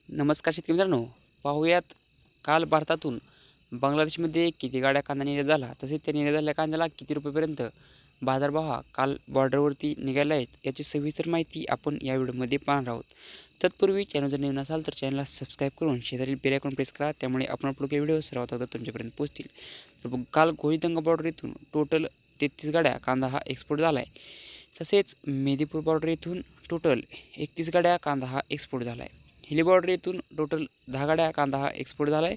नमस्कार शेतकरी मित्रांनो, पाहूयात काल भारतातून बांगलादेशमध्ये किती गाड्या कांदा निर्यात झाला, तसेच त्या निर्यात झालेल्या कांद्याला किती रुपयेपर्यंत बाजारभाव हा काल बॉर्डरवरती निघाला आहेत याची सविस्तर माहिती आपण या व्हिडिओमध्ये पाहणार आहोत. तत्पूर्वी चॅनल जर नवीन असाल तर चॅनलला सबस्क्राईब करून शेजारील बेल आयकॉन प्रेस करा, त्यामुळे आपण अपलोड केलेले व्हिडिओ सर्वात अगोदर तुमच्यापर्यंत पोहोचतील. तर काल घोळीदंगा बॉर्डर येथून टोटल 33 गाड्या कांदा हा एक्सपोर्ट झाला आहे. तसेच मेदीपूर बॉर्डर येथून टोटल 31 गाड्या कांदा हा एक्सपोर्ट झाला आहे. हिली बॉर्डर येथून टोटल 10 गाड्या कांदा हा एक्सपोर्ट झाला आहे.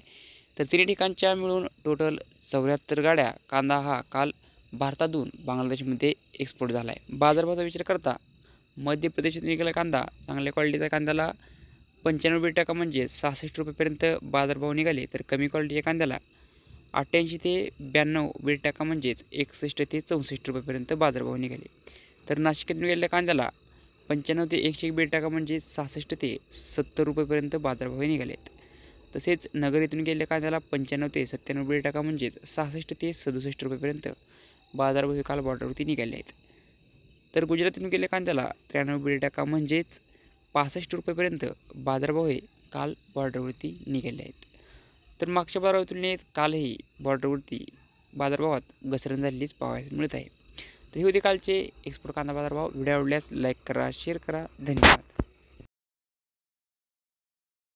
तर तिन्ही ठिकाणच्या मिळून टोटल 74 गाड्या कांदा हा काल भारतातून बांगलादेशमध्ये एक्सपोर्ट झाला आहे. बाजारभावाचा विचार करता मध्य प्रदेशातून निघालेला कांदा चांगल्या क्वालिटीच्या कांद्याला 95 म्हणजे 66 रुपयेपर्यंत बाजारभाव निघाले, तर कमी क्वालिटीच्या कांद्याला 88 ते 92 म्हणजेच 61 ते 64 रुपयेपर्यंत बाजारभाव निघाले. तर नाशिकातून गेलेल्या कांद्याला 95 ते 101 म्हणजे 66 ते 70 रुपयेपर्यंत बाजारभाव निघाले आहेत. तसेच नगर येथून गेलेल्या कांद्याला 95 ते 97 म्हणजेच 66 ते 67 रुपयेपर्यंत बाजारभाव काल बॉर्डरवरती निघाले आहेत. तर गुजरातून गेलेल्या कांद्याला 93 म्हणजेच 65 रुपयेपर्यंत बाजारभाव हे काल बॉर्डरवरती निघाले आहेत. तर मागच्या बाजारावर तुलनेत कालही बॉर्डरवरती बाजारभावात घसरण झालेलीच पाहायला मिळत आहे. तर हे होते कालचे एक्सपोर्ट कांदा बाजारभाव. व्हिडिओ आवडल्यास लाईक करा, शेअर करा. धन्यवाद.